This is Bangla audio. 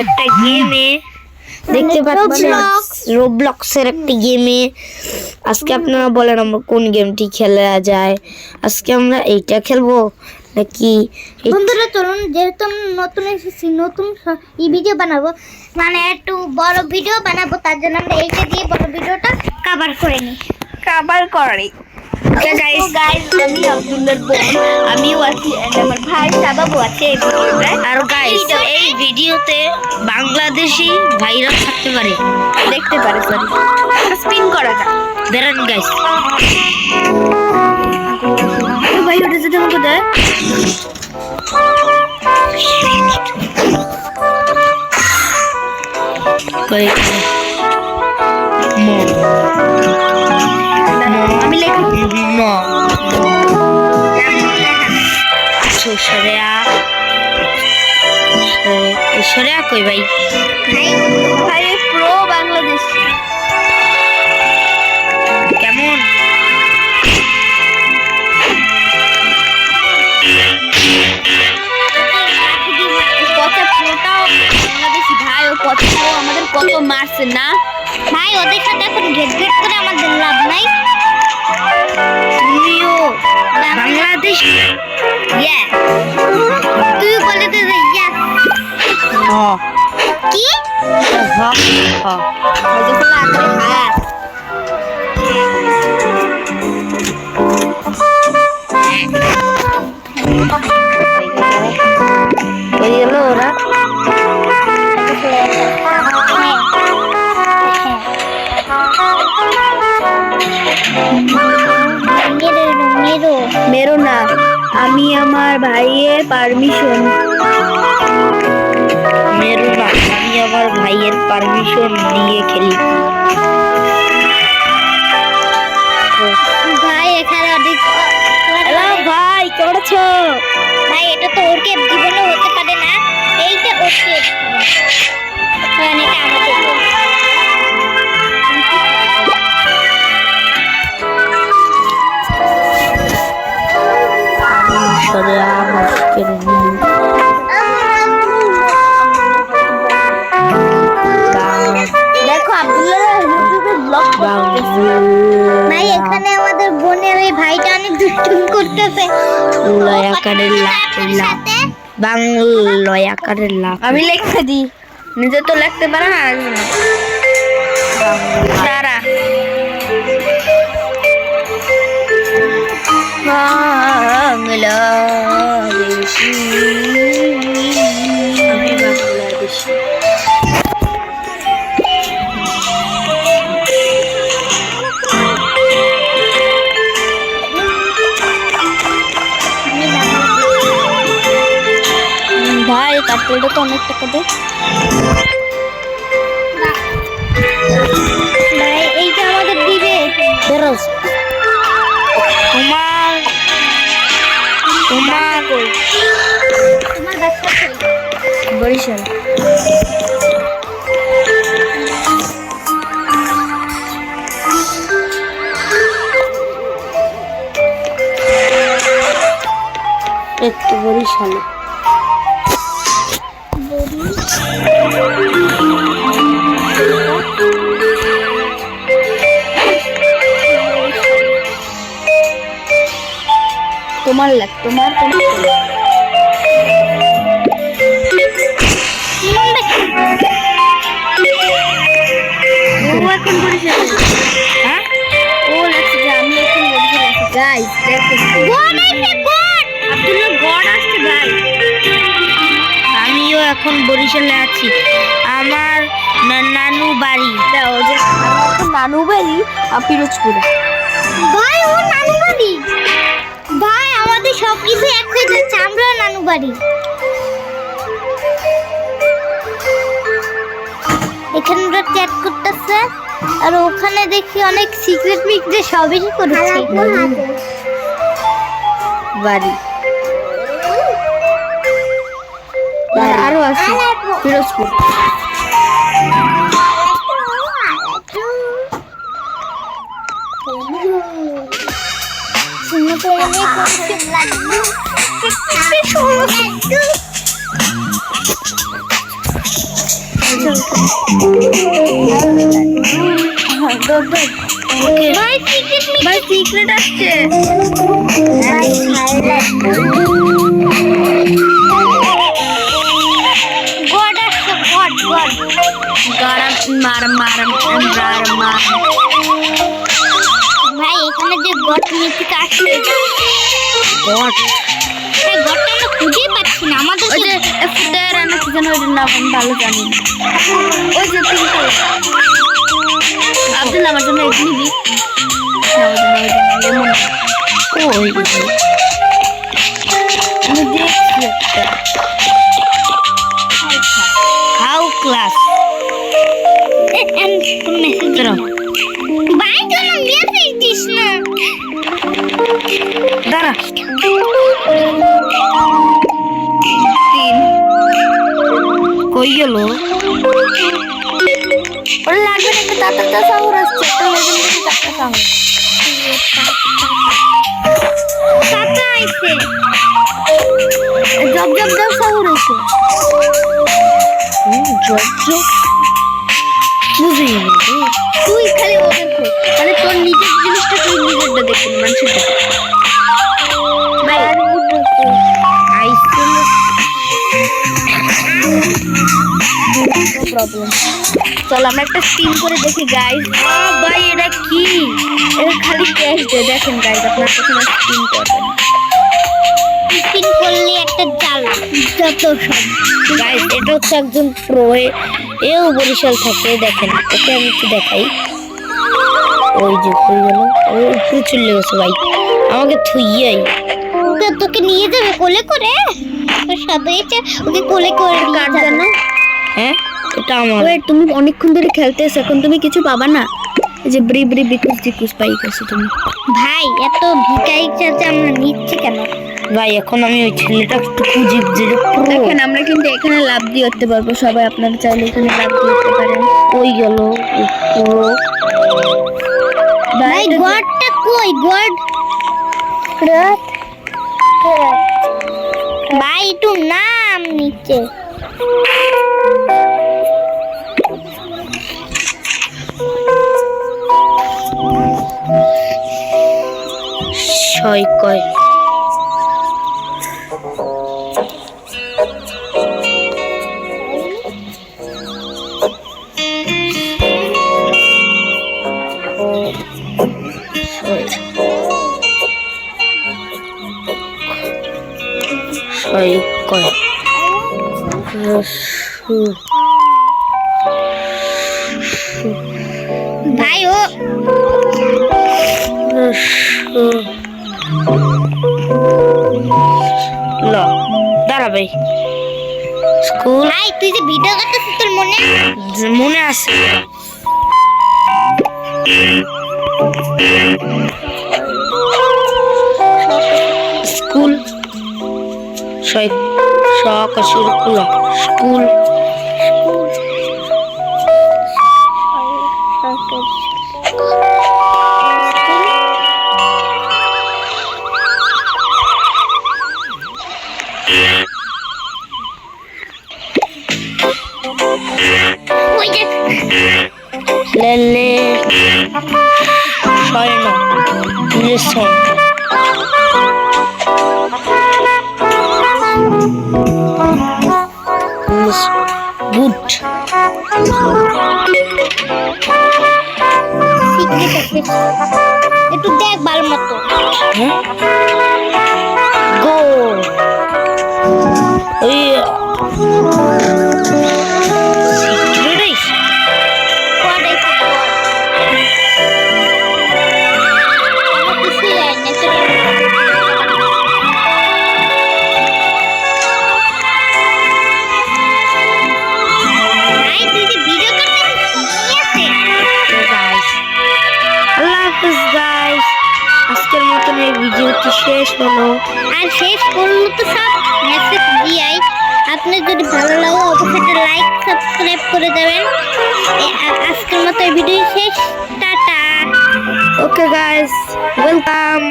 একটা গেমে দেখতে পাচ্ছেন রোবলক্সের একটা গেমে আজকে আপনারা বলেন আমরা কোন গেমটি খেলা যায়। আজকে আমরা এইটা খেলবো নাকি বন্ধুরা চলুন, যেহেতু নতুন এসেছি, নতুন এই ভিডিও বানাবো, মানে একটু বড় ভিডিও বানাবো, তার জন্য আমরা এইটা দিয়ে বড় ভিডিওটা কভার করে নিই। আমি আব্দুল্লাহর বোন, আমিও আছি, আমার ভাই সাবাবও আছে। আর গাইস এই ভিডিওতে বাংলাদেশি ভাইরাস থাকতে পারে, দেখতে পারে। স্পিন করা যায়, দাঁড়ান গাইস। ভাই ওটা যেতে আমাকে দেয় আমি লেখি সরিয়া কই ভাই প্রো বাংলাদেশ কেমন আমাদের কত মারছে না ভাই, ওদের সাথে এখন গেট করে আমাদের লাভ নাই। তুমিও বাংলাদেশ তুই বলে দে ইয়া কি ওরা মেরো না, আমি আমার ভাইয়ের পারমিশন নিয়ে খেলি। ভাই এখানে অনেক ভাই করছো ভাই, এটা তো ওর কেপ জীবনে হতে পারে না, এইটা ওর কেপ, কারণ এটা আমাদের দেখো আব্দুল্লাহ ব্লগ ভাই, এখানে আমাদের বোনের ওই ভাইটা অনেক দুষ্টুমি করতেছে। বাংলায়াকারের লাভ আমি লিখে দিই, নিজে তো লিখতে পারে না তারা। বাংলাদেশি আমি বাংলাদেশি ভাই, কাপড়টা তো অনেক টাকা দে ভাই, এইটা আমাদের দিবে। বেরোজ তোমার বাচ্চা বরিশাল একটু বরিশাল তোমার লাগ তোমার এখন বরিশাল। হ্যাঁ, ও লাগছে যে আমি এখন বরিশাল আছি। গাইস আমিও এখন বরিশালে আছি, আমার নানু বাড়ি। নানু বাড়ি পিরোজপুরে। ভাই, ও নানু বাড়ি। ভাই, আমাদের সবকিছু এক হয়ে যাচ্ছে, আমরাও নানু বাড়ি। এখানে ওরা চ্যাট করতেছে, আর ওখানে দেখি অনেক সিক্রেট মিক্রেট সবই করেছে। বাড়ি আরো আছে পিরোজপুর। শুনে তো অনেক কষ্ট লাগবে। ভাই সিক্রেট আসছে। ভাই এখানে যে গট মিথিক আসছে গড এই গটটা আমরা খুঁজেই পাচ্ছি না আমাদের ওই যে ফুটের আমি কি জানো ওইটার নাম আমি ভালো জানি না। ওই যে পিঙ্ক কালার আব্দুল আমার জন্য এটা নিবি লেমন ওই আমি দেখছি একটা হাউ ক্লাস মেসেজ দাঁড়াও ভাই তুমি মেসেজ দিস না দাঁড়া 3 কই গেল ওরা লাগবে না একটা চারটা শহর আসছে একটা লেজেন্ডারি চারটা শহর টাকা আইছে জব জব জব শহর আছে জব জব বুঝি না তুই খালি ওদের খোঁজ মানে তোর নিজের জিনিসটা তুই নিজেরটা দেখবি মানুষের দেখবি ভাই আইসক্রিম প্রবলেম চল আমরা একটা স্পিন করে দেখি গাইস ভাই এটা কি এটা খালি ক্যাশ দে দেখেন গাইস আপনার প্রথমে স্পিন করবেন স্পিন করলে একটা জাল যত সব গাইস এটা হচ্ছে একজন প্রো এও বরিশাল থাকে দেখেন ওকে আমি একটু দেখাই ওই যে কই গেল ওই উপরে চলে গেছে ভাই আমাকে থুইয়াই তোকে নিয়ে যাবে কোলে করে তোর সাথে এসে ওকে কোলে করে কার জানো হ্যাঁ এটা আমার ওই তুমি অনেকক্ষণ ধরে খেলতেছ এখন তুমি কিছু পাবা না এই যে ব্রি ব্রি বিকুস টিকুস পাই গেছো তুমি ভাই এত ভিকাই চাচা আমরা নিচ্ছি কেন ভাই এখন আমি ওই ছেলেটা একটু খুঁজি যে দেখেন আমরা কিন্তু এখানে লাভ দিয়ে উঠতে পারবো সবাই আপনারা চাইলে এখানে লাভ দিয়ে উঠতে পারেন ওই গেল পুরো ভাই গডটা কই গড ভাই একটু নাম নিচে ছয় কয় ছয় কয় ভাই ও ল দাঁড়া ভাই স্কুল ভাই তুই যে ভিডিও করতেছিস তোর মনে আছে স্কুল শুরু স্কুল ওই যে লেলে স্বর্ণ লিসন গুড একটু দেখ ভালো মতো গো আজকের মতন এই ভিডিওটি শেষ হলো আর শেষ করলো তো সব মেসেজ দিয়াই আপনার যদি ভালো লাগে অবশ্যই লাইক সাবস্ক্রাইব করে দেবেন আজকের মতো এই ভিডিও শেষ টাটা ওকে গাইস ওয়েলকাম